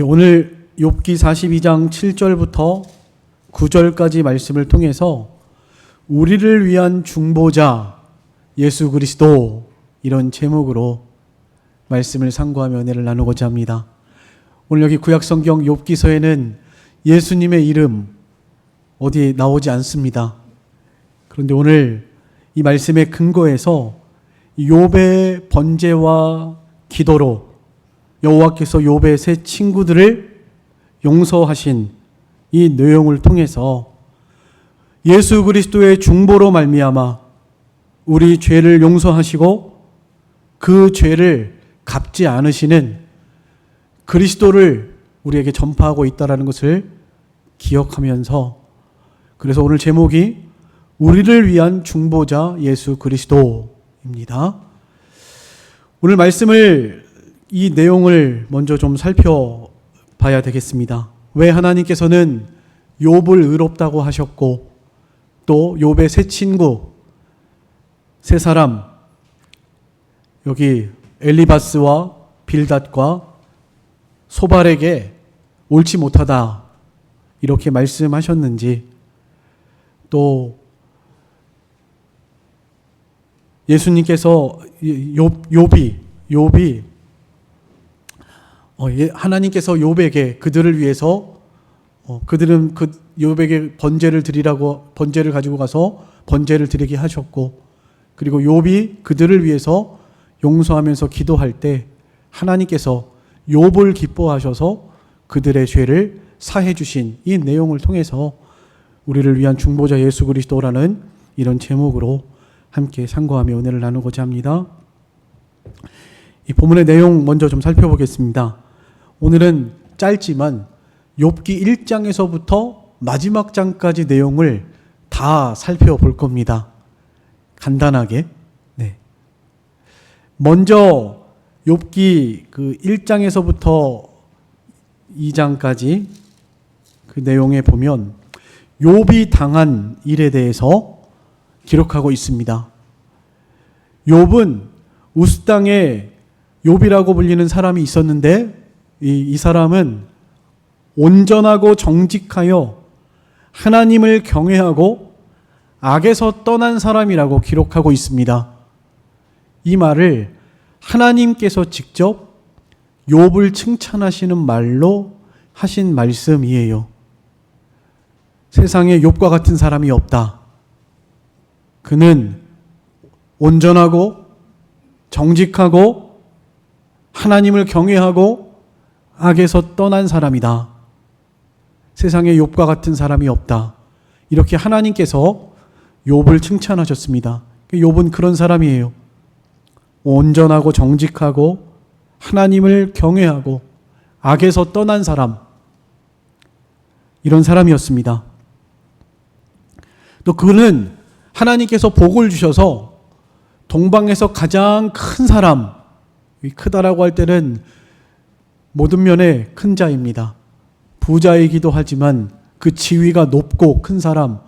오늘 욥기 42장 7절부터 9절까지 말씀을 통해서 우리를 위한 중보자 예수 그리스도, 이런 제목으로 말씀을 상고하며 은혜를 나누고자 합니다. 오늘 여기 구약성경 욥기서에는 예수님의 이름 어디 나오지 않습니다. 그런데 오늘 이 말씀의 근거에서 욥의 번제와 기도로 여호와께서 욥의 세 친구들을 용서하신 이 내용을 통해서 예수 그리스도의 중보로 말미암아 우리 죄를 용서하시고 그 죄를 갚지 않으시는 그리스도를 우리에게 전파하고 있다는 것을 기억하면서, 그래서 오늘 제목이 우리를 위한 중보자 예수 그리스도입니다. 오늘 말씀을, 이 내용을 먼저 좀 살펴봐야 되겠습니다. 왜 하나님께서는 욥을 의롭다고 하셨고 또 욥의 세 친구, 세 사람, 여기 엘리바스와 빌닷과 소발에게 옳지 못하다 이렇게 말씀하셨는지, 또 예수님께서 욥이 하나님께서 욥에게 그들을 위해서 그들은 그 욥에게 번제를 가지고 가서 번제를 드리게 하셨고, 그리고 욥이 그들을 위해서 용서하면서 기도할 때 하나님께서 욥을 기뻐하셔서 그들의 죄를 사해 주신 이 내용을 통해서 우리를 위한 중보자 예수 그리스도라는 이런 제목으로 함께 상고하며 은혜를 나누고자 합니다. 이 본문의 내용 먼저 좀 살펴보겠습니다. 오늘은 짧지만 욥기 1장에서부터 마지막 장까지 내용을 다 살펴볼 겁니다. 간단하게. 네. 먼저 욥기 그 1장에서부터 2장까지 그 내용에 보면 욥이 당한 일에 대해서 기록하고 있습니다. 욥은 우스 땅에 욥이라고 불리는 사람이 있었는데 이 사람은 온전하고 정직하여 하나님을 경외하고 악에서 떠난 사람이라고 기록하고 있습니다. 이 말을 하나님께서 직접 욥을 칭찬하시는 말로 하신 말씀이에요. 세상에 욥과 같은 사람이 없다. 그는 온전하고 정직하고 하나님을 경외하고 악에서 떠난 사람이다. 세상에 욥과 같은 사람이 없다. 이렇게 하나님께서 욥을 칭찬하셨습니다. 욥은 그런 사람이에요. 온전하고 정직하고 하나님을 경외하고 악에서 떠난 사람, 이런 사람이었습니다. 또 그는 하나님께서 복을 주셔서 동방에서 가장 큰 사람, 크다라고 할 때는 모든 면에 큰 자입니다. 부자이기도 하지만 그 지위가 높고 큰 사람,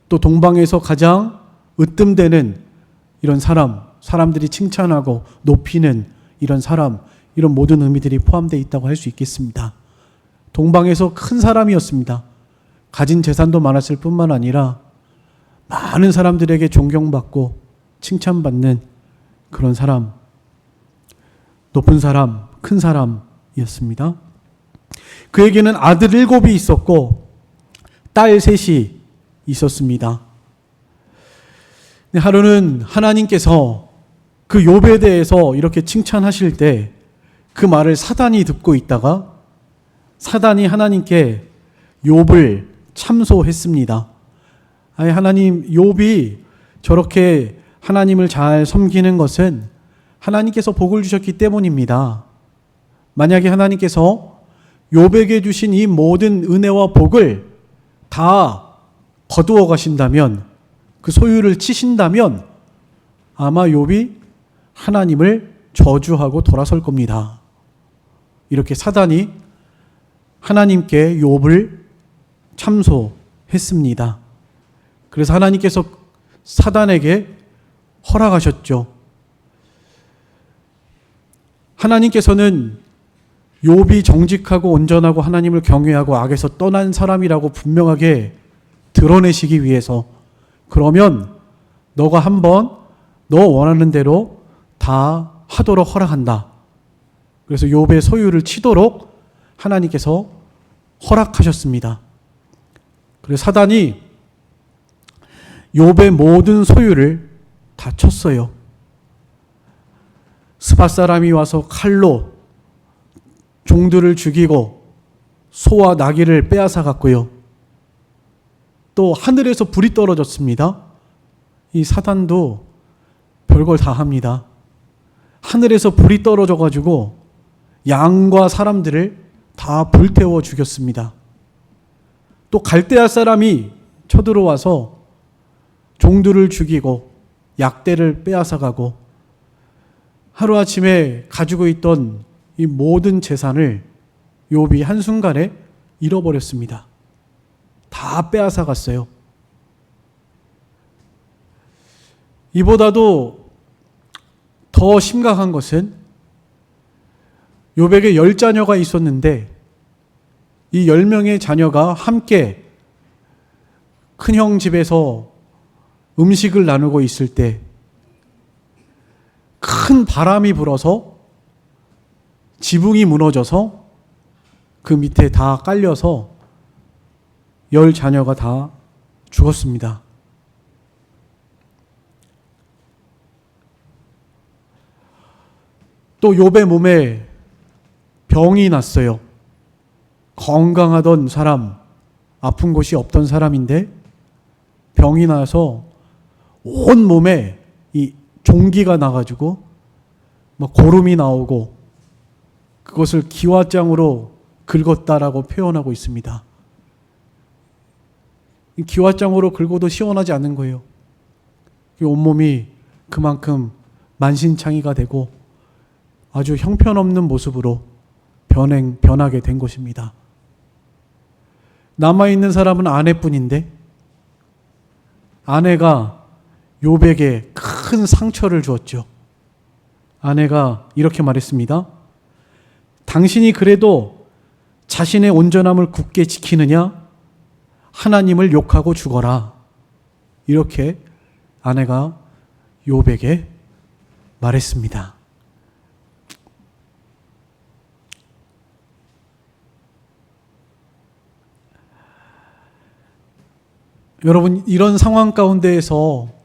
또 동방에서 가장 으뜸되는 이런 사람, 사람들이 칭찬하고 높이는 이런 사람, 이런 모든 의미들이 포함되어 있다고 할 수 있겠습니다. 동방에서 큰 사람이었습니다. 가진 재산도 많았을 뿐만 아니라 많은 사람들에게 존경받고 칭찬받는 그런 사람, 높은 사람, 큰 사람이었습니다. 그에게는 아들 7이 있었고 딸 3이 있었습니다. 하루는 하나님께서 그 욥에 대해서 이렇게 칭찬하실 때 그 말을 사단이 듣고 있다가 사단이 하나님께 욥을 참소했습니다. 아니, 하나님, 욥이 저렇게 하나님을 잘 섬기는 것은 하나님께서 복을 주셨기 때문입니다. 만약에 하나님께서 욥에게 주신 이 모든 은혜와 복을 다 거두어 가신다면, 그 소유를 치신다면 아마 욥이 하나님을 저주하고 돌아설 겁니다. 이렇게 사단이 하나님께 욥을 참소했습니다. 그래서 하나님께서 사단에게 허락하셨죠. 하나님께서는 욥이 정직하고 온전하고 하나님을 경외하고 악에서 떠난 사람이라고 분명하게 드러내시기 위해서, 그러면 너가 한번 너 원하는 대로 다 하도록 허락한다. 그래서 욥의 소유를 치도록 하나님께서 허락하셨습니다. 그래서 사단이 욥의 모든 소유를 다 쳤어요. 스밧 사람이 와서 칼로 종들을 죽이고 소와 나귀를 빼앗아 갔고요. 또 하늘에서 불이 떨어졌습니다. 이 사단도 별걸 다 합니다. 하늘에서 불이 떨어져 가지고 양과 사람들을 다 불태워 죽였습니다. 또 갈대아 사람이 쳐들어와서 종들을 죽이고 약대를 빼앗아 가고 하루아침에 가지고 있던 이 모든 재산을 욥이 한순간에 잃어버렸습니다. 다 빼앗아 갔어요. 이보다도 더 심각한 것은 욥에게 10자녀가 있었는데 이 10명의 자녀가 함께 큰형 집에서 음식을 나누고 있을 때 큰 바람이 불어서 지붕이 무너져서 그 밑에 다 깔려서 10자녀가 다 죽었습니다. 또 욥의 몸에 병이 났어요. 건강하던 사람, 아픈 곳이 없던 사람인데 병이 나서 온 몸에 이 종기가 나가지고 막 고름이 나오고 그것을 기와장으로 긁었다라고 표현하고 있습니다. 기와장으로 긁어도 시원하지 않는 거예요. 온몸이 그만큼 만신창이가 되고 아주 형편없는 모습으로 변하게 된 것입니다. 남아있는 사람은 아내뿐인데 아내가 욥에게 큰 상처를 주었죠. 아내가 이렇게 말했습니다. 당신이 그래도 자신의 온전함을 굳게 지키느냐? 하나님을 욕하고 죽어라. 이렇게 아내가 욥에게 말했습니다. 여러분, 이런 상황 가운데에서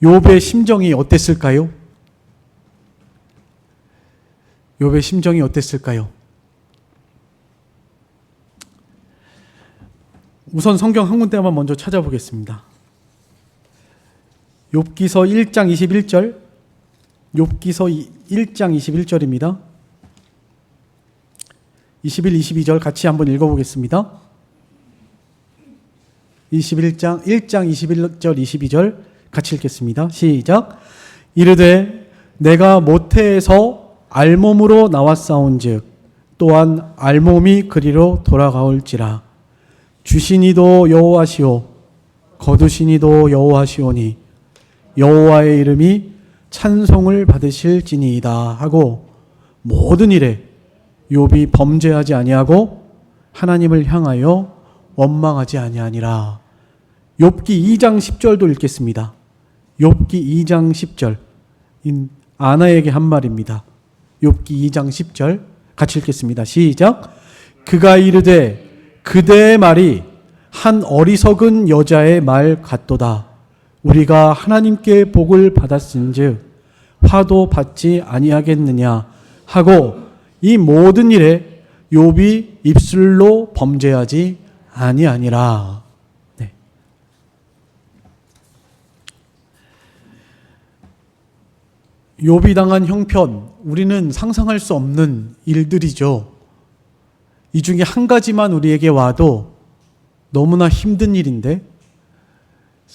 욥의 심정이 어땠을까요? 욥의 심정이 어땠을까요? 우선 성경 한 군데만 먼저 찾아보겠습니다. 욥기서 1장 21절, 욥기서 1장 21절입니다. 21, 22절 같이 한번 읽어보겠습니다. 1장 21절, 22절 같이 읽겠습니다. 시작. 이르되 내가 모태에서 알몸으로 나왔사온즉 또한 알몸이 그리로 돌아가올지라. 주시니도 여호와시오 거두시니도 여호와시오니 여호와의 이름이 찬송을 받으실지니이다 하고 모든 일에 욥이 범죄하지 아니하고 하나님을 향하여 원망하지 아니하니라. 욥기 2장 10절도 읽겠습니다. 욥기 2장 10절 아나에게 한 말입니다. 욥기 2장 10절 같이 읽겠습니다. 시작. 그가 이르되 그대의 말이 한 어리석은 여자의 말 같도다. 우리가 하나님께 복을 받았은즉 화도 받지 아니하겠느냐 하고 이 모든 일에 욥이 입술로 범죄하지 아니하니라. 네. 욥이 당한 형편, 우리는 상상할 수 없는 일들이죠. 이 중에 한 가지만 우리에게 와도 너무나 힘든 일인데,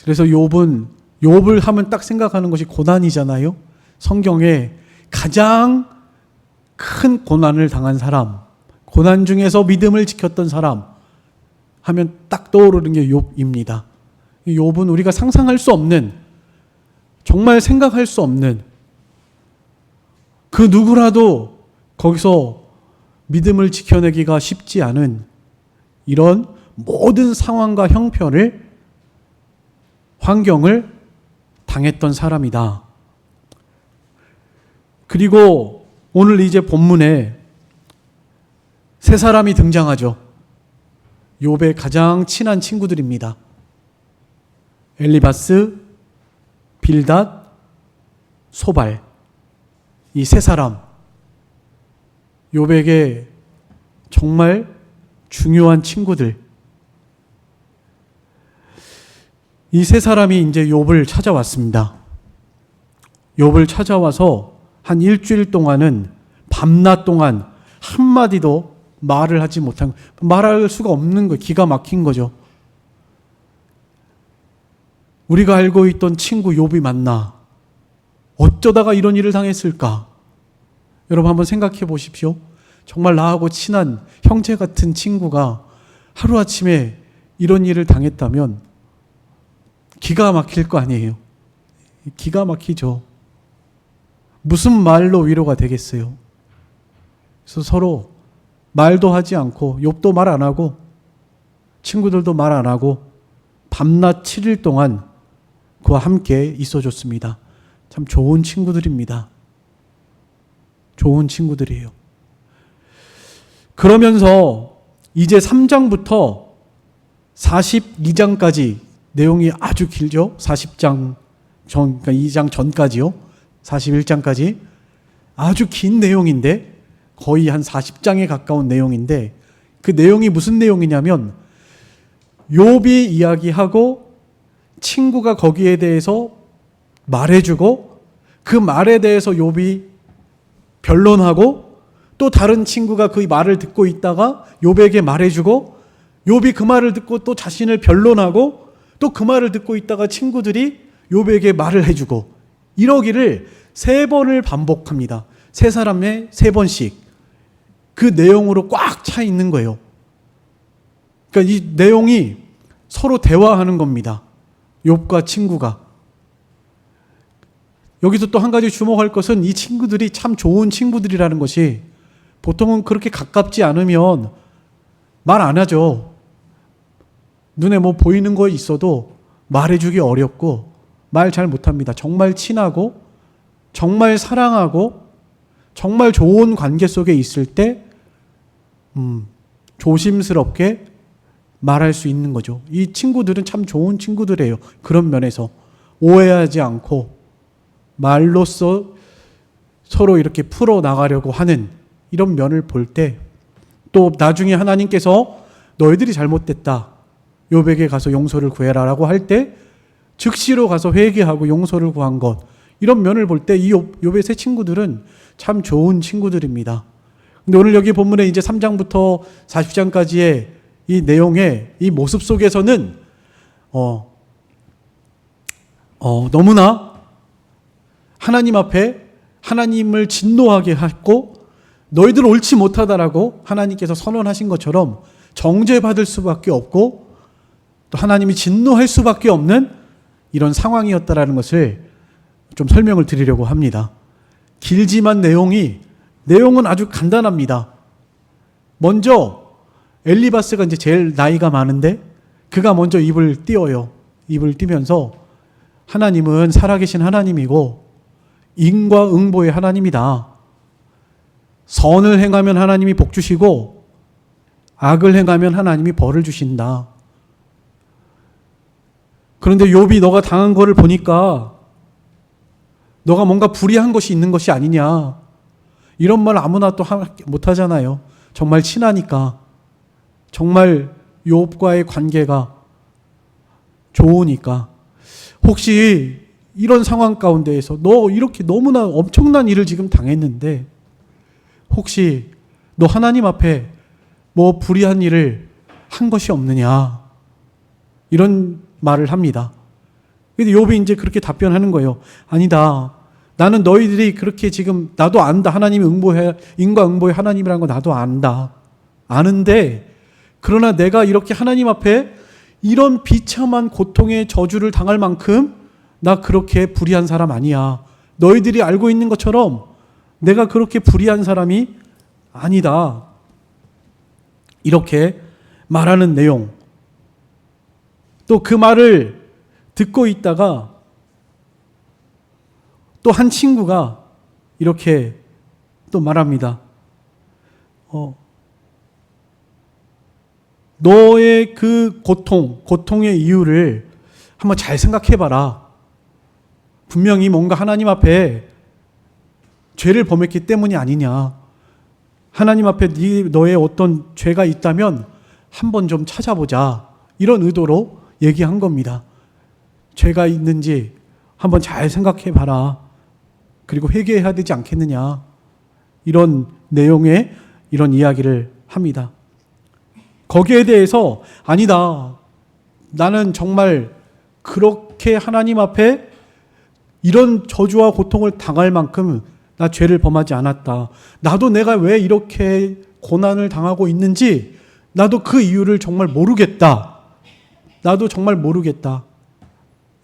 그래서 욥을 하면 딱 생각하는 것이 고난이잖아요. 성경에 가장 큰 고난을 당한 사람, 고난 중에서 믿음을 지켰던 사람 하면 딱 떠오르는 게 욥입니다. 욥은 우리가 상상할 수 없는, 정말 생각할 수 없는, 그 누구라도 거기서 믿음을 지켜내기가 쉽지 않은 이런 모든 상황과 형편을, 환경을 당했던 사람이다. 그리고 오늘 이제 본문에 세 사람이 등장하죠. 욥의 가장 친한 친구들입니다. 엘리바스, 빌닷, 소발. 이 세 사람, 욥에게 정말 중요한 친구들. 이 세 사람이 이제 욥을 찾아왔습니다. 욥을 찾아와서 한 일주일 동안은 밤낮 동안 한마디도 말을 하지 못한, 말할 수가 없는 거예요. 기가 막힌 거죠. 우리가 알고 있던 친구 욥이 맞나? 어쩌다가 이런 일을 당했을까? 여러분 한번 생각해 보십시오. 정말 나하고 친한 형제 같은 친구가 하루아침에 이런 일을 당했다면 기가 막힐 거 아니에요. 기가 막히죠. 무슨 말로 위로가 되겠어요? 그래서 서로 말도 하지 않고, 욥도 말 안 하고 친구들도 말 안 하고 밤낮 7일 동안 그와 함께 있어줬습니다. 참 좋은 친구들입니다. 좋은 친구들이에요. 그러면서 이제 3장부터 42장까지 내용이 아주 길죠. 40장 전, 그러니까 2장 전까지요. 41장까지 아주 긴 내용인데, 거의 한 40장에 가까운 내용인데, 그 내용이 무슨 내용이냐면 욥이 이야기하고 친구가 거기에 대해서 말해주고, 그 말에 대해서 욥이 변론하고, 또 다른 친구가 그 말을 듣고 있다가 욥에게 말해주고, 욥이 그 말을 듣고 또 자신을 변론하고, 또 그 말을 듣고 있다가 친구들이 욥에게 말을 해주고, 이러기를 3번을 반복합니다. 세 사람의 3번씩 그 내용으로 꽉 차 있는 거예요. 그러니까 이 내용이 서로 대화하는 겁니다. 욥과 친구가. 여기서 또 한 가지 주목할 것은 이 친구들이 참 좋은 친구들이라는 것이, 보통은 그렇게 가깝지 않으면 말 안 하죠. 눈에 뭐 보이는 거 있어도 말해주기 어렵고 말 잘 못합니다. 정말 친하고 정말 사랑하고 정말 좋은 관계 속에 있을 때 조심스럽게 말할 수 있는 거죠. 이 친구들은 참 좋은 친구들이에요. 그런 면에서 오해하지 않고 말로써 서로 이렇게 풀어나가려고 하는 이런 면을 볼 때, 또 나중에 하나님께서 너희들이 잘못됐다, 욥에게 가서 용서를 구해라라고 할 때 즉시로 가서 회개하고 용서를 구한 것, 이런 면을 볼 때 이 욥의 세 친구들은 참 좋은 친구들입니다. 근데 오늘 여기 본문에 이제 3장부터 40장까지의 이 내용의 이 모습 속에서는 너무나 하나님 앞에 하나님을 진노하게 했고, 너희들 옳지 못하다라고 하나님께서 선언하신 것처럼 정죄받을 수밖에 없고, 또 하나님이 진노할 수밖에 없는 이런 상황이었다라는 것을 좀 설명을 드리려고 합니다. 길지만 내용은 아주 간단합니다. 먼저 엘리바스가 이제 제일 나이가 많은데 그가 먼저 입을 띄어요. 입을 띄면서 하나님은 살아계신 하나님이고 인과응보의 하나님이다. 선을 행하면 하나님이 복 주시고 악을 행하면 하나님이 벌을 주신다. 그런데 욥이 너가 당한 거를 보니까 너가 뭔가 불의한 것이 있는 것이 아니냐, 이런 말 아무나 또 못하잖아요. 정말 친하니까, 정말 욥과의 관계가 좋으니까. 혹시 이런 상황 가운데에서 너 이렇게 너무나 엄청난 일을 지금 당했는데 혹시 너 하나님 앞에 뭐 불의한 일을 한 것이 없느냐, 이런 말을 합니다. 근데 욥이 이제 그렇게 답변하는 거예요. 아니다. 나는 너희들이 그렇게 지금, 나도 안다. 하나님이 인과응보의 하나님이라는 거 나도 안다. 아는데, 그러나 내가 이렇게 하나님 앞에 이런 비참한 고통의 저주를 당할 만큼 나 그렇게 불의한 사람 아니야. 너희들이 알고 있는 것처럼 내가 그렇게 불의한 사람이 아니다. 이렇게 말하는 내용. 또 그 말을 듣고 있다가 또 한 친구가 이렇게 또 말합니다. 너의 그 고통의 이유를 한번 잘 생각해봐라. 분명히 뭔가 하나님 앞에 죄를 범했기 때문이 아니냐. 하나님 앞에 너의 어떤 죄가 있다면 한번 좀 찾아보자. 이런 의도로 얘기한 겁니다. 죄가 있는지 한번 잘 생각해봐라. 그리고 회개해야 되지 않겠느냐. 이런 내용의 이런 이야기를 합니다. 거기에 대해서 아니다. 나는 정말 그렇게 하나님 앞에 이런 저주와 고통을 당할 만큼 나 죄를 범하지 않았다. 나도 내가 왜 이렇게 고난을 당하고 있는지 나도 그 이유를 정말 모르겠다. 나도 정말 모르겠다.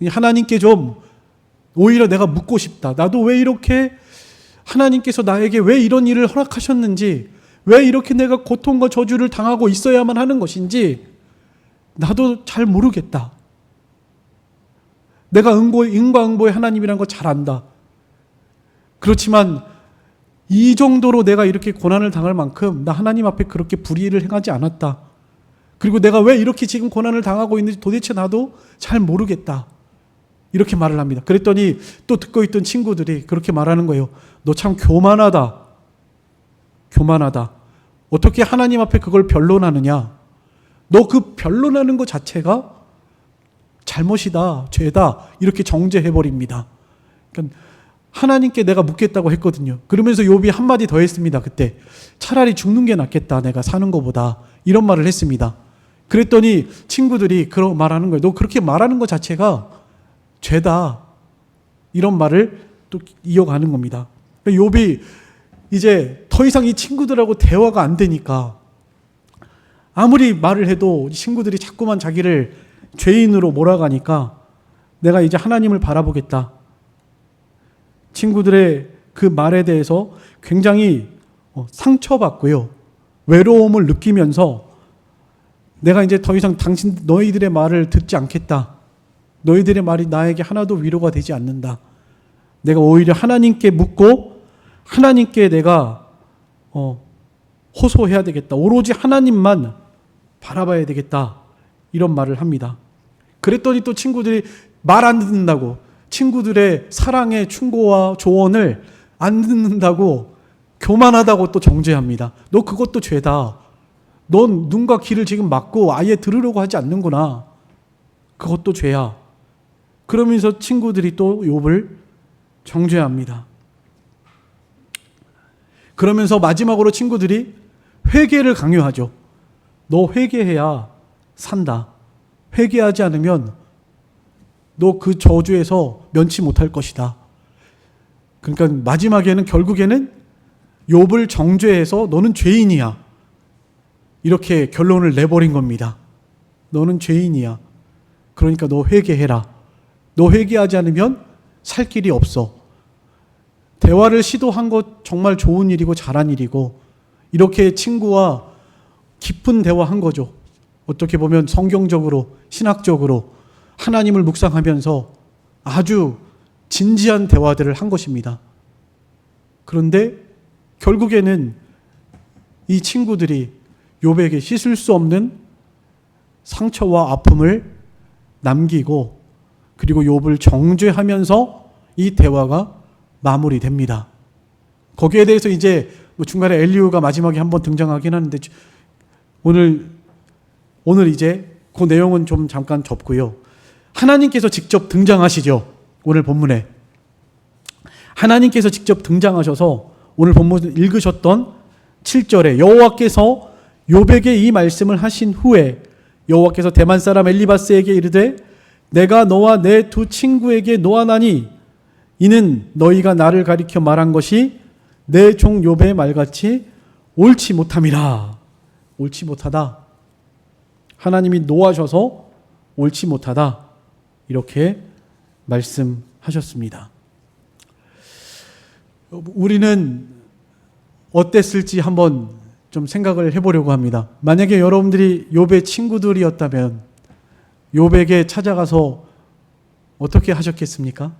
하나님께 좀 오히려 내가 묻고 싶다. 나도 왜 이렇게 하나님께서 나에게 왜 이런 일을 허락하셨는지, 왜 이렇게 내가 고통과 저주를 당하고 있어야만 하는 것인지 나도 잘 모르겠다. 내가 인과응보의 하나님이라는 거 잘 안다. 그렇지만 이 정도로 내가 이렇게 고난을 당할 만큼 나 하나님 앞에 그렇게 불의를 행하지 않았다. 그리고 내가 왜 이렇게 지금 고난을 당하고 있는지 도대체 나도 잘 모르겠다. 이렇게 말을 합니다. 그랬더니 또 듣고 있던 친구들이 그렇게 말하는 거예요. 너 참 교만하다. 교만하다. 어떻게 하나님 앞에 그걸 변론하느냐. 너 그 변론하는 것 자체가 잘못이다. 죄다. 이렇게 정죄해버립니다. 그러니까 하나님께 내가 묻겠다고 했거든요. 그러면서 욥이 한마디 더 했습니다. 그때 차라리 죽는 게 낫겠다. 내가 사는 것보다. 이런 말을 했습니다. 그랬더니 친구들이 그런 말하는 거예요. 너 그렇게 말하는 것 자체가 죄다. 이런 말을 또 이어가는 겁니다. 욥이 이제 더 이상 이 친구들하고 대화가 안 되니까 아무리 말을 해도 친구들이 자꾸만 자기를 죄인으로 몰아가니까 내가 이제 하나님을 바라보겠다. 친구들의 그 말에 대해서 굉장히 상처받고요. 외로움을 느끼면서 내가 이제 더 이상 너희들의 말을 듣지 않겠다. 너희들의 말이 나에게 하나도 위로가 되지 않는다. 내가 오히려 하나님께 묻고 하나님께 내가 호소해야 되겠다. 오로지 하나님만 바라봐야 되겠다. 이런 말을 합니다. 그랬더니 또 친구들이 말 안 듣는다고, 친구들의 사랑의 충고와 조언을 안 듣는다고, 교만하다고 또 정죄합니다. 너 그것도 죄다. 넌 눈과 귀를 지금 막고 아예 들으려고 하지 않는구나. 그것도 죄야. 그러면서 친구들이 또 욥을 정죄합니다. 그러면서 마지막으로 친구들이 회개를 강요하죠. 너 회개해야 산다. 회개하지 않으면 너 그 저주에서 면치 못할 것이다. 그러니까 마지막에는 결국에는 욥을 정죄해서 너는 죄인이야. 이렇게 결론을 내버린 겁니다. 너는 죄인이야. 그러니까 너 회개해라. 너 회개하지 않으면 살 길이 없어. 대화를 시도한 것 정말 좋은 일이고 잘한 일이고, 이렇게 친구와 깊은 대화한 거죠. 어떻게 보면 성경적으로, 신학적으로 하나님을 묵상하면서 아주 진지한 대화들을 한 것입니다. 그런데 결국에는 이 친구들이 욥에게 씻을 수 없는 상처와 아픔을 남기고, 그리고 욥을 정죄하면서 이 대화가 마무리됩니다. 거기에 대해서 이제 중간에 엘리후가 마지막에 한번 등장하긴 하는데, 오늘 이제 그 내용은 좀 잠깐 접고요. 하나님께서 직접 등장하시죠. 오늘 본문에 하나님께서 직접 등장하셔서 오늘 본문 읽으셨던 7절에 여호와께서 욥에게 이 말씀을 하신 후에 여호와께서 대만 사람 엘리바스에게 이르되 내가 너와 내 두 친구에게 노하나니 이는 너희가 나를 가리켜 말한 것이 내 종 욥의 말같이 옳지 못함이라. 옳지 못하다. 하나님이 노하셔서 옳지 못하다. 이렇게 말씀하셨습니다. 우리는 어땠을지 한번 좀 생각을 해보려고 합니다. 만약에 여러분들이 욥의 친구들이었다면 욥에게 찾아가서 어떻게 하셨겠습니까?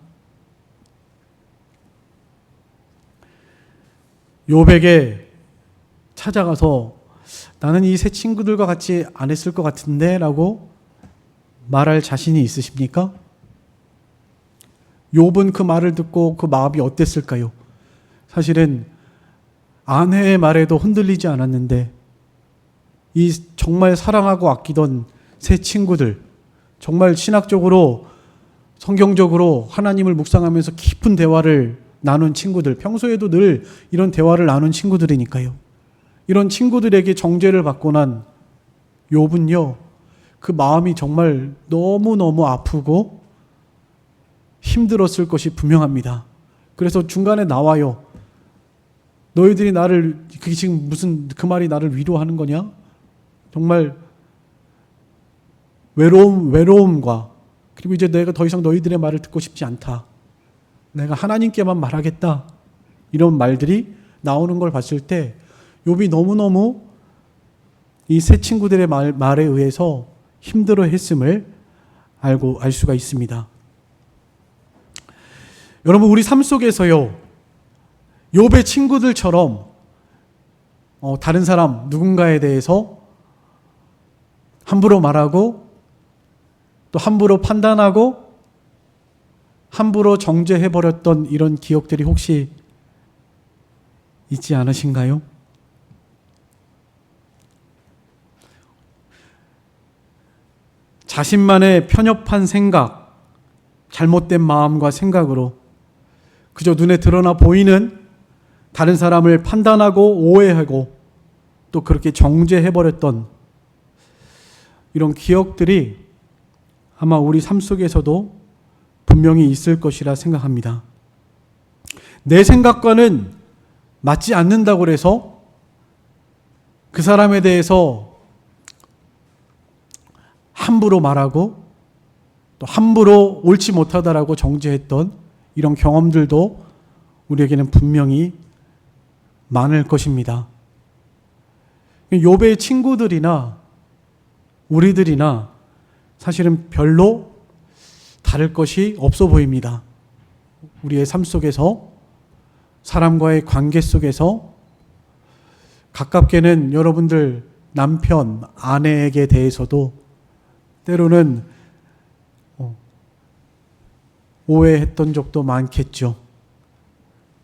욥에게 찾아가서 나는 이 새 친구들과 같이 안 했을 것 같은데 라고 말할 자신이 있으십니까? 욥은 그 말을 듣고 그 마음이 어땠을까요? 사실은 아내의 말에도 흔들리지 않았는데 이 정말 사랑하고 아끼던 새 친구들, 정말 신학적으로 성경적으로 하나님을 묵상하면서 깊은 대화를 나눈 친구들, 평소에도 늘 이런 대화를 나눈 친구들이니까요. 이런 친구들에게 정죄를 받고 난 욥은요, 그 마음이 정말 너무너무 아프고 힘들었을 것이 분명합니다. 그래서 중간에 나와요. 너희들이 나를, 그게 지금 무슨 그 말이 나를 위로하는 거냐? 정말 외로움과 그리고 이제 내가 더 이상 너희들의 말을 듣고 싶지 않다. 내가 하나님께만 말하겠다. 이런 말들이 나오는 걸 봤을 때 욥이 너무너무 이 새 친구들의 말에 의해서 힘들어 했음을 알 수가 있습니다. 여러분, 우리 삶 속에서요, 욥의 친구들처럼 다른 사람 누군가에 대해서 함부로 말하고 또 함부로 판단하고 함부로 정죄해버렸던 이런 기억들이 혹시 있지 않으신가요? 자신만의 편협한 생각, 잘못된 마음과 생각으로 그저 눈에 드러나 보이는 다른 사람을 판단하고 오해하고 또 그렇게 정죄해버렸던 이런 기억들이 아마 우리 삶 속에서도 분명히 있을 것이라 생각합니다. 내 생각과는 맞지 않는다고 해서 그 사람에 대해서 함부로 말하고 또 함부로 옳지 못하다라고 정죄했던 이런 경험들도 우리에게는 분명히 많을 것입니다. 욥의 친구들이나 우리들이나 사실은 별로 다를 것이 없어 보입니다. 우리의 삶 속에서, 사람과의 관계 속에서 가깝게는 여러분들 남편, 아내에게 대해서도 때로는 오해했던 적도 많겠죠.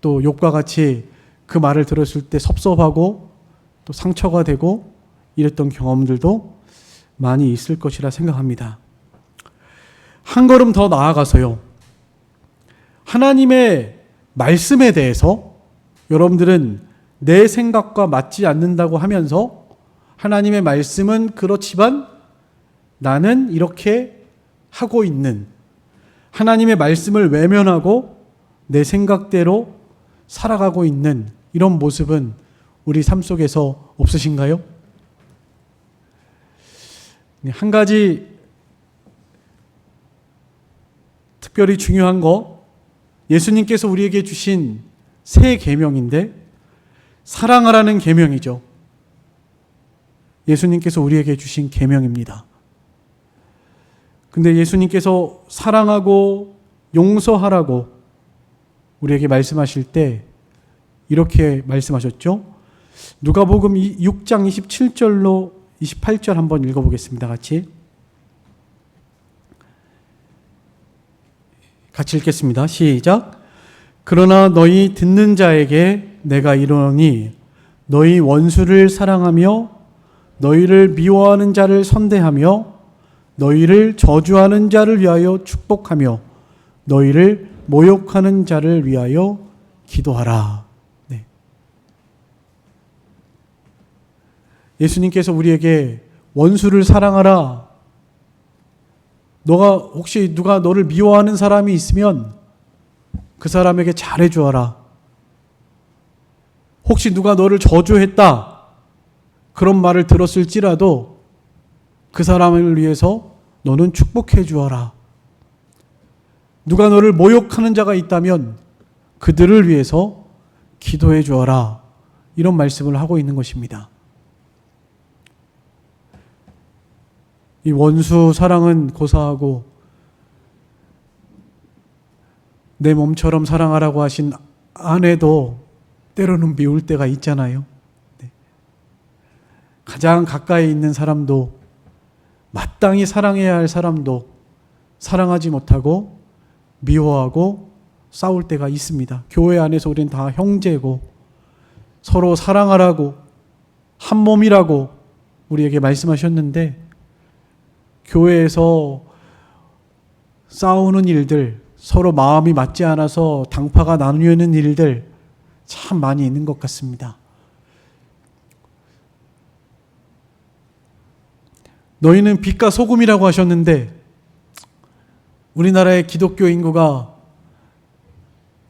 또 욥과 같이 그 말을 들었을 때 섭섭하고 또 상처가 되고 이랬던 경험들도 많이 있을 것이라 생각합니다. 한 걸음 더 나아가서요, 하나님의 말씀에 대해서 여러분들은 내 생각과 맞지 않는다고 하면서 하나님의 말씀은 그렇지만 나는 이렇게 하고 있는, 하나님의 말씀을 외면하고 내 생각대로 살아가고 있는 이런 모습은 우리 삶 속에서 없으신가요? 한 가지 특별히 중요한 거, 예수님께서 우리에게 주신 새 계명인데 사랑하라는 계명이죠. 예수님께서 우리에게 주신 계명입니다. 근데 예수님께서 사랑하고 용서하라고 우리에게 말씀하실 때 이렇게 말씀하셨죠. 누가복음 6장 27절로 28절 한번 읽어보겠습니다. 같이 읽겠습니다. 시작. 그러나 너희 듣는 자에게 내가 이르노니 너희 원수를 사랑하며 너희를 미워하는 자를 선대하며 너희를 저주하는 자를 위하여 축복하며 너희를 모욕하는 자를 위하여 기도하라. 네. 예수님께서 우리에게 원수를 사랑하라. 혹시 누가 너를 미워하는 사람이 있으면 그 사람에게 잘해 주어라. 혹시 누가 너를 저주했다, 그런 말을 들었을지라도 그 사람을 위해서 너는 축복해 주어라. 누가 너를 모욕하는 자가 있다면 그들을 위해서 기도해 주어라. 이런 말씀을 하고 있는 것입니다. 이 원수 사랑은 고사하고 내 몸처럼 사랑하라고 하신 아내도 때로는 미울 때가 있잖아요. 네. 가장 가까이 있는 사람도, 마땅히 사랑해야 할 사람도 사랑하지 못하고 미워하고 싸울 때가 있습니다. 교회 안에서 우리는 다 형제고 서로 사랑하라고 한 몸이라고 우리에게 말씀하셨는데, 교회에서 싸우는 일들, 서로 마음이 맞지 않아서 당파가 나뉘는 일들 참 많이 있는 것 같습니다. 너희는 빛과 소금이라고 하셨는데, 우리나라의 기독교 인구가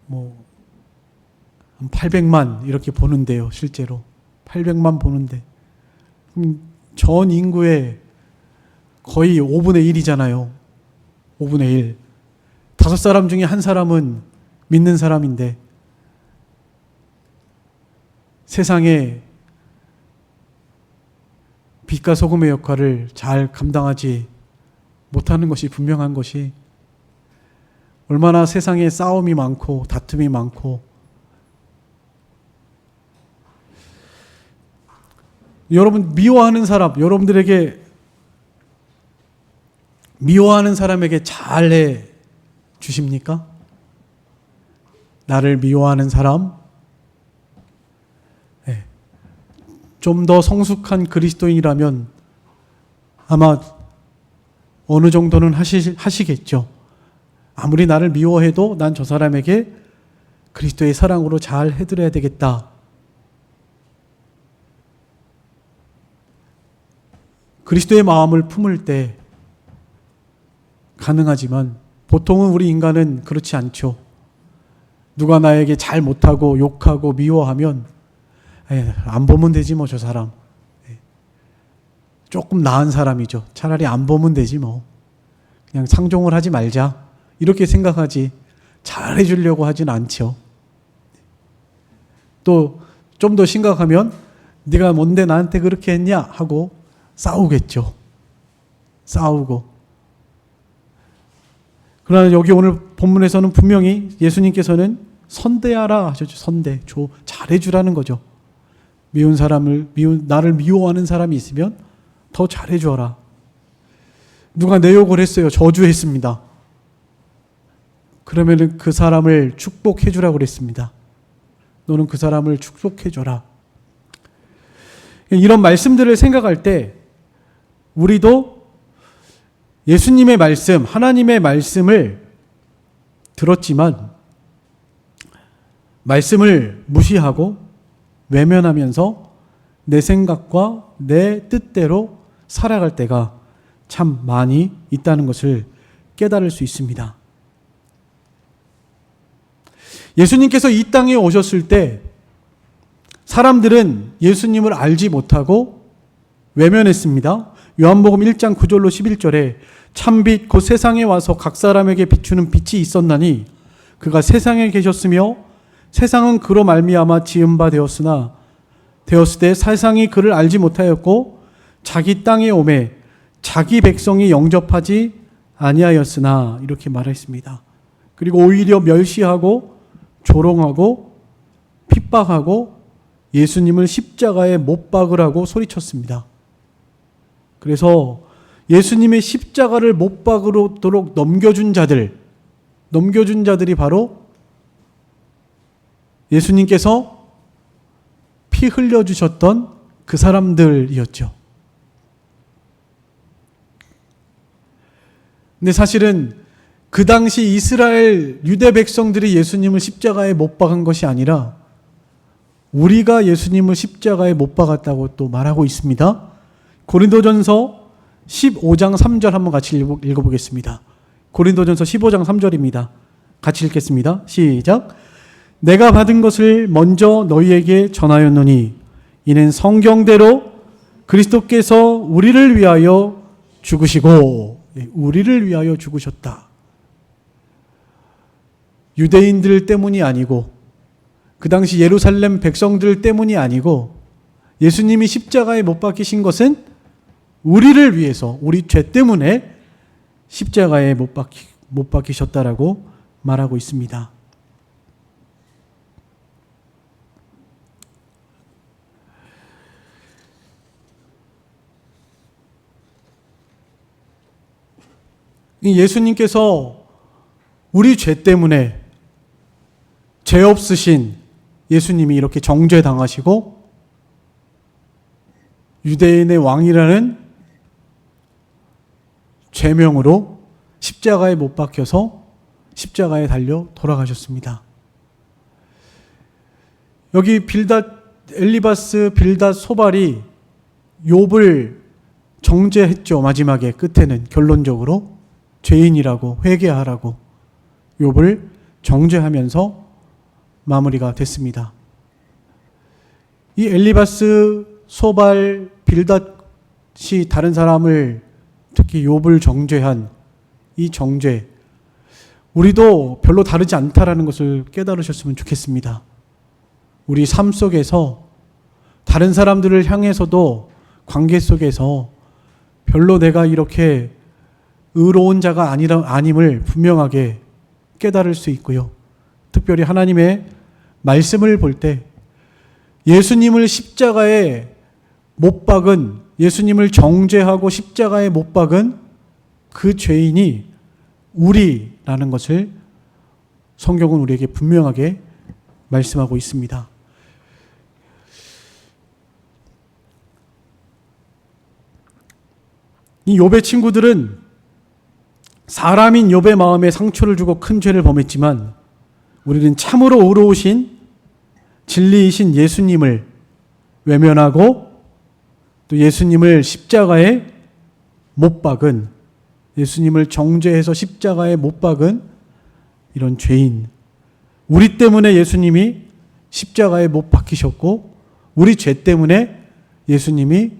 한 800만 이렇게 보는데요. 실제로 800만 보는데 전 인구의 거의 5분의 1이잖아요. 5분의 1. 5사람 중에 한 사람은 믿는 사람인데 세상에 빛과 소금의 역할을 잘 감당하지 못하는 것이 분명한 것이, 얼마나 세상에 싸움이 많고 다툼이 많고, 여러분 미워하는 사람, 여러분들에게 미워하는 사람에게 잘해 주십니까? 나를 미워하는 사람, 네. 좀 더 성숙한 그리스도인이라면 아마 어느 정도는 하시겠죠. 아무리 나를 미워해도 난 저 사람에게 그리스도의 사랑으로 잘 해드려야 되겠다. 그리스도의 마음을 품을 때 가능하지만 보통은 우리 인간은 그렇지 않죠. 누가 나에게 잘 못하고 욕하고 미워하면 안 보면 되지 뭐 저 사람. 조금 나은 사람이죠. 차라리 안 보면 되지 뭐. 그냥 상종을 하지 말자. 이렇게 생각하지 잘해주려고 하진 않죠. 또 좀 더 심각하면 네가 뭔데 나한테 그렇게 했냐 하고 싸우겠죠. 싸우고. 그러나 여기 오늘 본문에서는 분명히 예수님께서는 선대하라 하셨죠. 선대. 잘해주라는 거죠. 나를 미워하는 사람이 있으면 더 잘해줘라. 누가 내 욕을 했어요. 저주했습니다. 그러면 그 사람을 축복해 주라고 그랬습니다. 너는 그 사람을 축복해 줘라. 이런 말씀들을 생각할 때 우리도 예수님의 말씀, 하나님의 말씀을 들었지만 말씀을 무시하고 외면하면서 내 생각과 내 뜻대로 살아갈 때가 참 많이 있다는 것을 깨달을 수 있습니다. 예수님께서 이 땅에 오셨을 때 사람들은 예수님을 알지 못하고 외면했습니다. 요한복음 1장 9절로 11절에 참빛 곧 세상에 와서 각 사람에게 비추는 빛이 있었나니 그가 세상에 계셨으며 세상은 그로 말미암아 지은 바 되었으되 세상이 그를 알지 못하였고 자기 땅에 오매 자기 백성이 영접하지 아니하였으나 이렇게 말했습니다. 그리고 오히려 멸시하고 조롱하고 핍박하고 예수님을 십자가에 못 박으라고 소리쳤습니다. 그래서 예수님의 십자가를 못 박으도록 넘겨준 자들이 바로 예수님께서 피 흘려주셨던 그 사람들이었죠. 근데 사실은 그 당시 이스라엘 유대 백성들이 예수님을 십자가에 못 박은 것이 아니라 우리가 예수님을 십자가에 못 박았다고 또 말하고 있습니다. 고린도전서 15장 3절 한번 같이 읽어보겠습니다. 고린도전서 15장 3절입니다. 같이 읽겠습니다. 시작. 내가 받은 것을 먼저 너희에게 전하였노니 이는 성경대로 그리스도께서 우리를 위하여 죽으시고, 우리를 위하여 죽으셨다. 유대인들 때문이 아니고 그 당시 예루살렘 백성들 때문이 아니고 예수님이 십자가에 못 박히신 것은 우리를 위해서 우리 죄 때문에 십자가에 못 박히셨다라고 말하고 있습니다. 예수님께서 우리 죄 때문에 죄 없으신 예수님이 이렇게 정죄당하시고 유대인의 왕이라는 죄명으로 십자가에 못 박혀서 십자가에 달려 돌아가셨습니다. 여기 엘리바스, 빌닷, 소발이 욥을 정죄했죠. 마지막에 끝에는 결론적으로 죄인이라고 회개하라고 욥을 정죄하면서 마무리가 됐습니다. 이 엘리바스, 소발, 빌닷이 다른 사람을 특히 욥을 정죄한 이 정죄, 우리도 별로 다르지 않다라는 것을 깨달으셨으면 좋겠습니다. 우리 삶 속에서 다른 사람들을 향해서도 관계 속에서 별로 내가 이렇게 의로운 자가 아님을 분명하게 깨달을 수 있고요. 특별히 하나님의 말씀을 볼 때 예수님을 십자가에 못 박은, 예수님을 정죄하고 십자가에 못 박은 그 죄인이 우리라는 것을 성경은 우리에게 분명하게 말씀하고 있습니다. 이 욥의 친구들은 사람인 욥의 마음에 상처를 주고 큰 죄를 범했지만 우리는 참으로 의로우신 진리이신 예수님을 외면하고 또 예수님을 십자가에 못 박은, 예수님을 정죄해서 십자가에 못 박은 이런 죄인, 우리 때문에 예수님이 십자가에 못 박히셨고 우리 죄 때문에 예수님이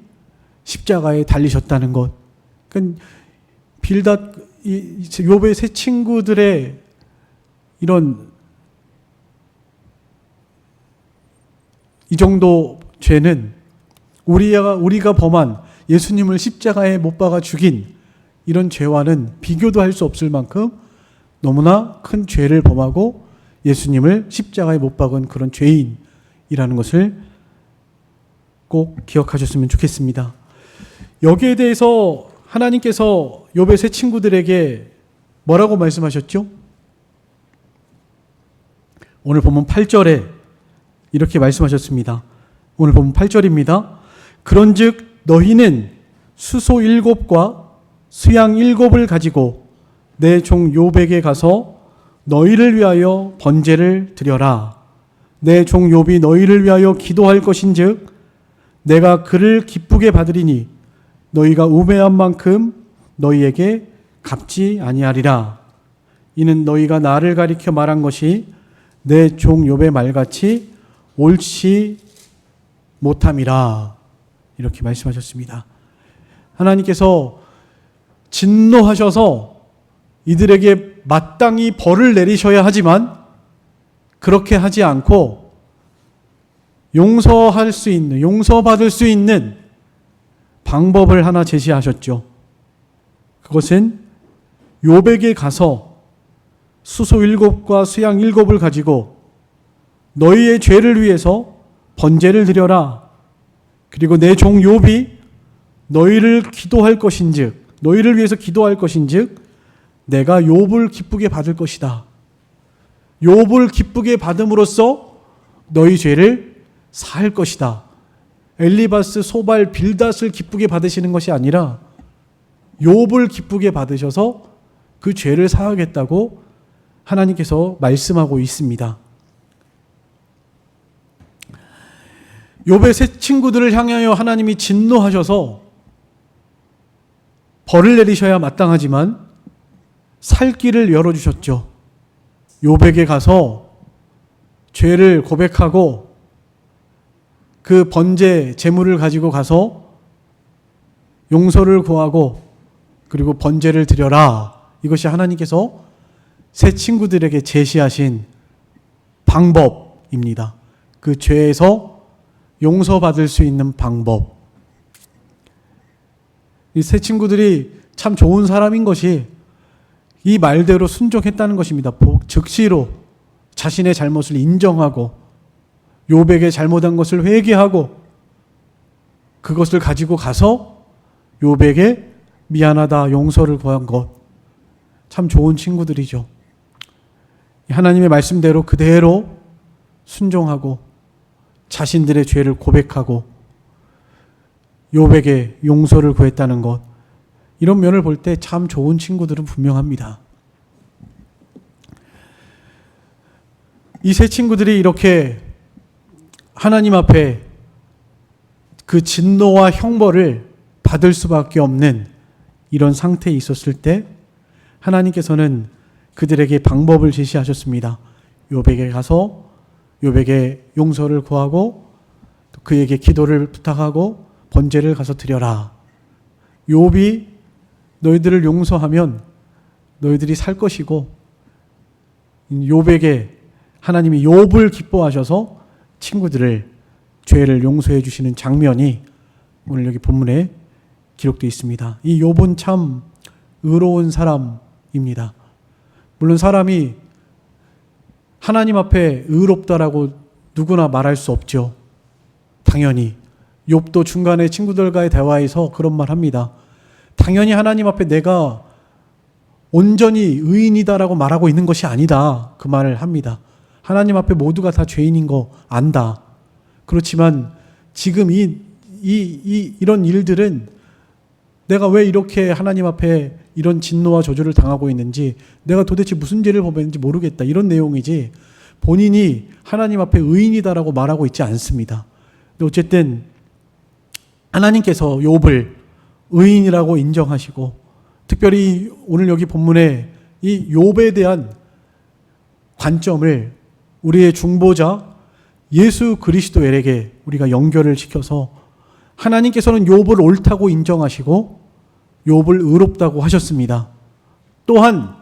십자가에 달리셨다는 것. 그러니까 빌닷, 욥의 세 친구들의 이런 이 정도 죄는 우리가 범한 예수님을 십자가에 못 박아 죽인 이런 죄와는 비교도 할 수 없을 만큼 너무나 큰 죄를 범하고 예수님을 십자가에 못 박은 그런 죄인이라는 것을 꼭 기억하셨으면 좋겠습니다. 여기에 대해서 하나님께서 욥의 세 친구들에게 뭐라고 말씀하셨죠? 오늘 본문 8절에 이렇게 말씀하셨습니다. 오늘 본문 8절입니다. 그런즉 너희는 수소 7과 수양 7을 가지고 내 종 욥에게 가서 너희를 위하여 번제를 드려라. 내 종 욥이 너희를 위하여 기도할 것인즉 내가 그를 기쁘게 받으리니 너희가 우매한 만큼 너희에게 갚지 아니하리라. 이는 너희가 나를 가리켜 말한 것이 내 종 욥의 말같이 옳지 못함이라. 이렇게 말씀하셨습니다. 하나님께서 진노하셔서 이들에게 마땅히 벌을 내리셔야 하지만 그렇게 하지 않고 용서할 수 있는, 용서받을 수 있는 방법을 하나 제시하셨죠. 그것은 욥에게 가서 수소 7과 수양 7을 가지고 너희의 죄를 위해서 번제를 드려라. 그리고 내 종 욥이 너희를 위해서 기도할 것인즉 내가 욥을 기쁘게 받을 것이다. 욥을 기쁘게 받음으로써 너희 죄를 사할 것이다. 엘리바스, 소발, 빌닷을 기쁘게 받으시는 것이 아니라 욥을 기쁘게 받으셔서 그 죄를 사하겠다고 하나님께서 말씀하고 있습니다. 욥의 세 친구들을 향하여 하나님이 진노하셔서 벌을 내리셔야 마땅하지만 살 길을 열어주셨죠. 욥에게 가서 죄를 고백하고 그 번제 제물을 가지고 가서 용서를 구하고 그리고 번제를 드려라. 이것이 하나님께서 세 친구들에게 제시하신 방법입니다. 그 죄에서 용서받을 수 있는 방법. 이 세 친구들이 참 좋은 사람인 것이 이 말대로 순종했다는 것입니다. 즉시로 자신의 잘못을 인정하고 욥에게 잘못한 것을 회개하고 그것을 가지고 가서 욥에게 미안하다 용서를 구한 것. 참 좋은 친구들이죠. 하나님의 말씀대로 그대로 순종하고 자신들의 죄를 고백하고 욥에게 용서를 구했다는 것. 이런 면을 볼 때 참 좋은 친구들은 분명합니다. 이 세 친구들이 이렇게 하나님 앞에 그 진노와 형벌을 받을 수밖에 없는 이런 상태에 있었을 때 하나님께서는 그들에게 방법을 제시하셨습니다. 욥에게 가서 욥에게 용서를 구하고 또 그에게 기도를 부탁하고 번제를 가서 드려라. 욥이 너희들을 용서하면 너희들이 살 것이고 욥에게 하나님이 욥을 기뻐하셔서 친구들을 죄를 용서해 주시는 장면이 오늘 여기 본문에 기록되어 있습니다. 이 욥은 참 의로운 사람입니다. 물론 사람이 하나님 앞에 의롭다라고 누구나 말할 수 없죠. 당연히 욥도 중간에 친구들과의 대화에서 그런 말 합니다. 당연히 하나님 앞에 내가 온전히 의인이다라고 말하고 있는 것이 아니다. 그 말을 합니다. 하나님 앞에 모두가 다 죄인인 거 안다. 그렇지만 지금 이런 일들은 내가 왜 이렇게 하나님 앞에 이런 진노와 저주를 당하고 있는지, 내가 도대체 무슨 죄를 범했는지 모르겠다. 이런 내용이지 본인이 하나님 앞에 의인이다라고 말하고 있지 않습니다. 근데 어쨌든 하나님께서 욥을 의인이라고 인정하시고, 특별히 오늘 여기 본문에 이 욥에 대한 관점을 우리의 중보자 예수 그리스도에게 우리가 연결을 시켜서 하나님께서는 욥을 옳다고 인정하시고 욥을 의롭다고 하셨습니다. 또한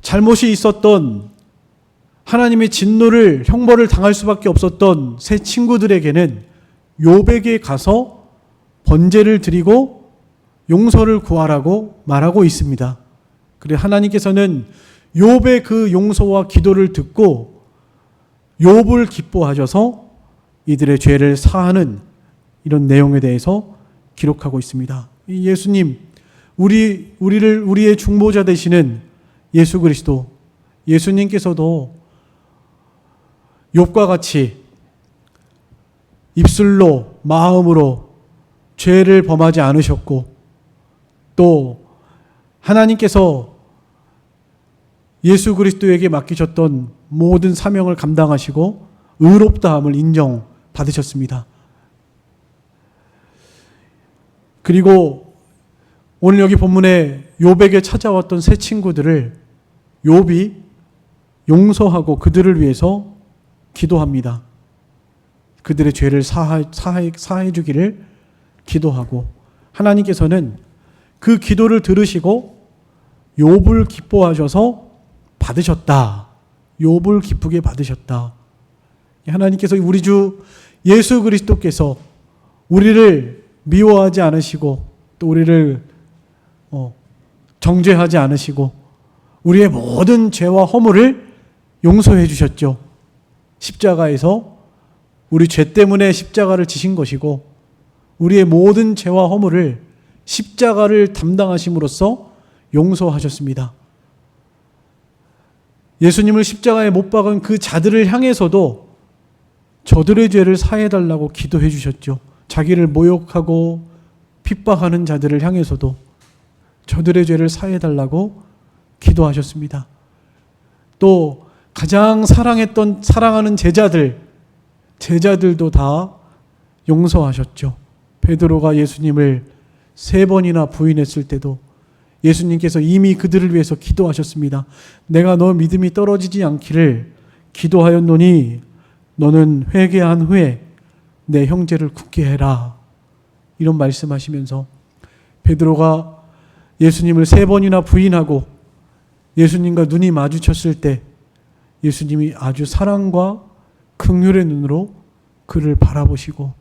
잘못이 있었던 하나님의 진노를 형벌을 당할 수밖에 없었던 세 친구들에게는 욥에게 가서 번제를 드리고 용서를 구하라고 말하고 있습니다. 그리고 하나님께서는 욥의 그 용서와 기도를 듣고 욥을 기뻐하셔서 이들의 죄를 사하는 이런 내용에 대해서 기록하고 있습니다. 예수님, 우리의 중보자 되시는 예수 그리스도, 예수님께서도 욥과 같이 입술로 마음으로 죄를 범하지 않으셨고, 또 하나님께서 예수 그리스도에게 맡기셨던 모든 사명을 감당하시고 의롭다함을 인정받으셨습니다. 그리고 오늘 여기 본문에 욥에게 찾아왔던 세 친구들을 욥이 용서하고 그들을 위해서 기도합니다. 그들의 죄를 사해 주기를 기도하고, 하나님께서는 그 기도를 들으시고 욥을 기뻐하셔서 받으셨다. 욥을 기쁘게 받으셨다. 하나님께서 우리 주 예수 그리스도께서 우리를 미워하지 않으시고 또 우리를 정죄하지 않으시고 우리의 모든 죄와 허물을 용서해 주셨죠. 십자가에서 우리 죄 때문에 십자가를 지신 것이고 우리의 모든 죄와 허물을 십자가를 담당하심으로써 용서하셨습니다. 예수님을 십자가에 못 박은 그 자들을 향해서도 저들의 죄를 사해달라고 기도해 주셨죠. 자기를 모욕하고 핍박하는 자들을 향해서도 저들의 죄를 사해달라고 기도하셨습니다. 또 가장 사랑하는 제자들도 다 용서하셨죠. 베드로가 예수님을 3번이나 부인했을 때도 예수님께서 이미 그들을 위해서 기도하셨습니다. 내가 너 믿음이 떨어지지 않기를 기도하였노니 너는 회개한 후에 내 형제를 굳게 해라. 이런 말씀하시면서 베드로가 예수님을 3번이나 부인하고 예수님과 눈이 마주쳤을 때 예수님이 아주 사랑과 긍휼의 눈으로 그를 바라보시고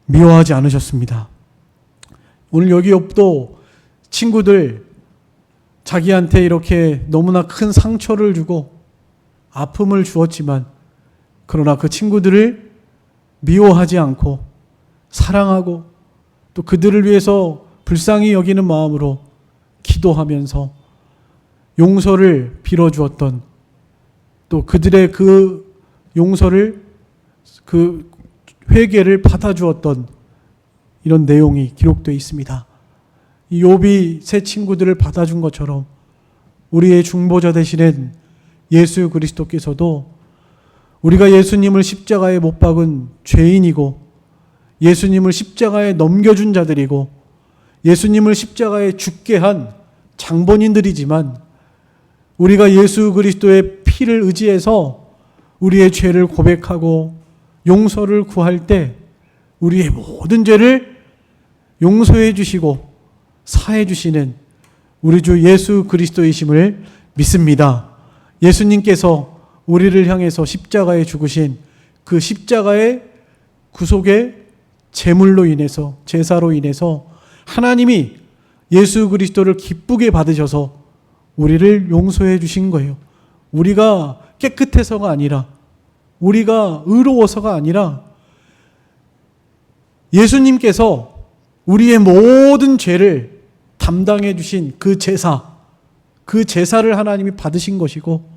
미워하지 않으셨습니다. 오늘 여기 욥도 친구들 자기한테 이렇게 너무나 큰 상처를 주고 아픔을 주었지만 그러나 그 친구들을 미워하지 않고 사랑하고 또 그들을 위해서 불쌍히 여기는 마음으로 기도하면서 용서를 빌어주었던, 또 그들의 그 용서를, 그 회개를 받아주었던 이런 내용이 기록되어 있습니다. 이 욥이 새 친구들을 받아준 것처럼 우리의 중보자 되시는 예수 그리스도께서도 우리가 예수님을 십자가에 못 박은 죄인이고 예수님을 십자가에 넘겨준 자들이고 예수님을 십자가에 죽게 한 장본인들이지만 우리가 예수 그리스도의 피를 의지해서 우리의 죄를 고백하고 용서를 구할 때 우리의 모든 죄를 용서해 주시고 사해 주시는 우리 주 예수 그리스도이심을 믿습니다. 예수님께서 우리를 향해서 십자가에 죽으신 그 십자가의 구속의 제물로 인해서, 제사로 인해서 하나님이 예수 그리스도를 기쁘게 받으셔서 우리를 용서해 주신 거예요. 우리가 깨끗해서가 아니라, 우리가 의로워서가 아니라 예수님께서 우리의 모든 죄를 담당해 주신 그 제사, 그 제사를 하나님이 받으신 것이고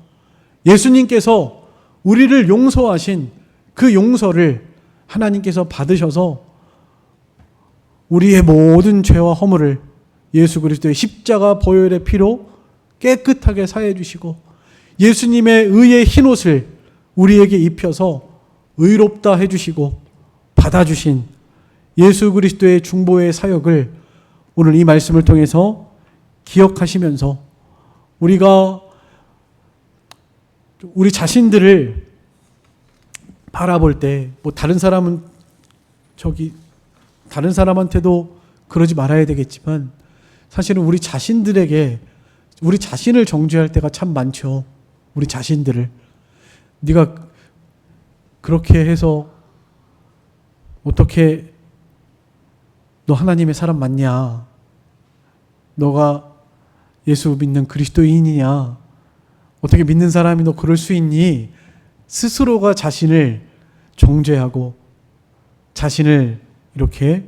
예수님께서 우리를 용서하신 그 용서를 하나님께서 받으셔서 우리의 모든 죄와 허물을 예수 그리스도의 십자가 보혈의 피로 깨끗하게 사해 주시고 예수님의 의의 흰옷을 우리에게 입혀서 의롭다 해주시고 받아주신 예수 그리스도의 중보의 사역을 오늘 이 말씀을 통해서 기억하시면서 우리가 우리 자신들을 바라볼 때 뭐 다른 사람은 다른 사람한테도 그러지 말아야 되겠지만 사실은 우리 자신들에게 우리 자신을 정죄할 때가 참 많죠. 우리 자신들을 네가 그렇게 해서 어떻게 너 하나님의 사람 맞냐? 너가 예수 믿는 그리스도인이냐? 어떻게 믿는 사람이 너 그럴 수 있니? 스스로가 자신을 정죄하고 자신을 이렇게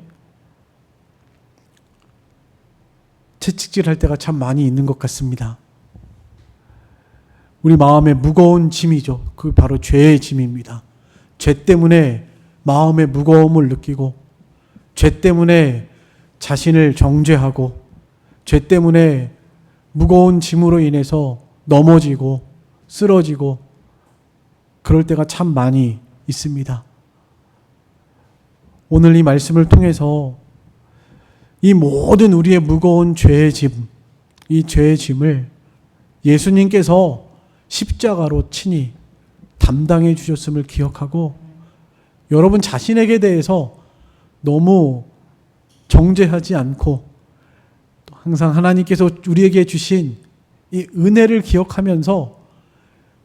채찍질할 때가 참 많이 있는 것 같습니다. 우리 마음에 무거운 짐이죠. 그 바로 죄의 짐입니다. 죄 때문에 마음의 무거움을 느끼고 죄 때문에 자신을 정죄하고 죄 때문에 무거운 짐으로 인해서 넘어지고 쓰러지고 그럴 때가 참 많이 있습니다. 오늘 이 말씀을 통해서 이 모든 우리의 무거운 죄의 짐, 이 죄의 짐을 예수님께서 십자가로 친히 담당해 주셨음을 기억하고 여러분 자신에게 대해서 너무 정죄하지 않고 항상 하나님께서 우리에게 주신 이 은혜를 기억하면서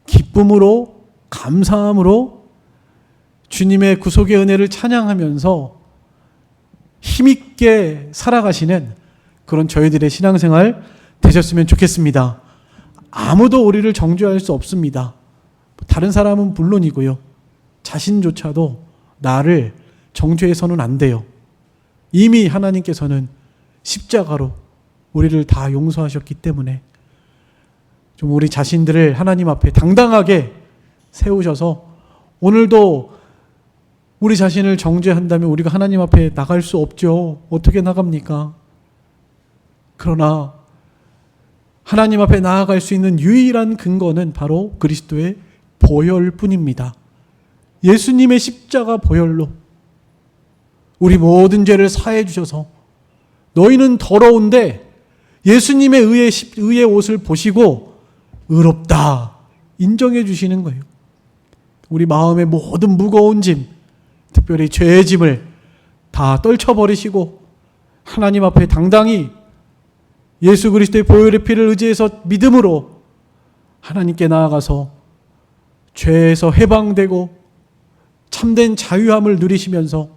기쁨으로 감사함으로 주님의 구속의 은혜를 찬양하면서 힘있게 살아가시는 그런 저희들의 신앙생활 되셨으면 좋겠습니다. 아무도 우리를 정죄할 수 없습니다. 다른 사람은 물론이고요. 자신조차도 나를 정죄해서는 안 돼요. 이미 하나님께서는 십자가로 우리를 다 용서하셨기 때문에 좀 우리 자신들을 하나님 앞에 당당하게 세우셔서 오늘도 우리 자신을 정죄한다면 우리가 하나님 앞에 나갈 수 없죠. 어떻게 나갑니까? 그러나 하나님 앞에 나아갈 수 있는 유일한 근거는 바로 그리스도의 보혈뿐입니다. 예수님의 십자가 보혈로 우리 모든 죄를 사해 주셔서 너희는 더러운데 예수님의 의의 옷을 보시고 의롭다 인정해 주시는 거예요. 우리 마음의 모든 무거운 짐, 특별히 죄의 짐을 다 떨쳐버리시고 하나님 앞에 당당히 예수 그리스도의 보혈의 피를 의지해서 믿음으로 하나님께 나아가서 죄에서 해방되고 참된 자유함을 누리시면서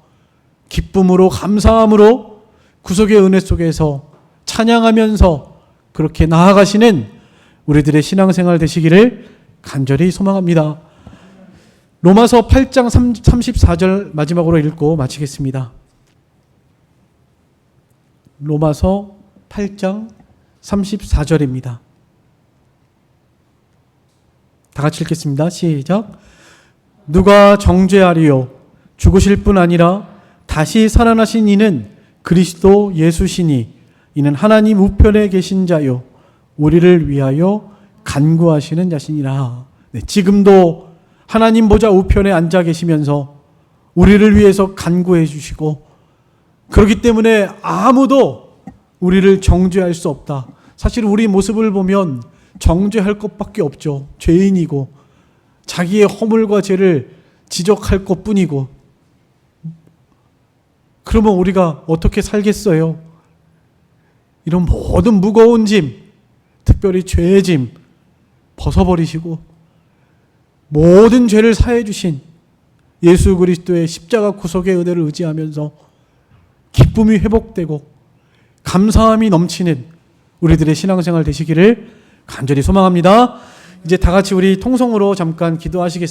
기쁨으로 감사함으로 구속의 은혜 속에서 찬양하면서 그렇게 나아가시는 우리들의 신앙생활 되시기를 간절히 소망합니다. 로마서 8장 34절 마지막으로 읽고 마치겠습니다. 로마서 8장 34절입니다. 다 같이 읽겠습니다. 시작. 누가 정죄하리요? 죽으실 뿐 아니라 다시 살아나신 이는 그리스도 예수시니 이는 하나님 우편에 계신 자요 우리를 위하여 간구하시는 자시니라. 네, 지금도 하나님 보좌 우편에 앉아 계시면서 우리를 위해서 간구해 주시고, 그렇기 때문에 아무도 우리를 정죄할 수 없다. 사실 우리 모습을 보면 정죄할 것밖에 없죠. 죄인이고 자기의 허물과 죄를 지적할 것뿐이고, 그러면 우리가 어떻게 살겠어요? 이런 모든 무거운 짐, 특별히 죄의 짐 벗어버리시고 모든 죄를 사해 주신 예수 그리스도의 십자가 구속의 은혜를 의지하면서 기쁨이 회복되고 감사함이 넘치는 우리들의 신앙생활 되시기를 간절히 소망합니다. 이제 다 같이 우리 통성으로 잠깐 기도하시겠습니다.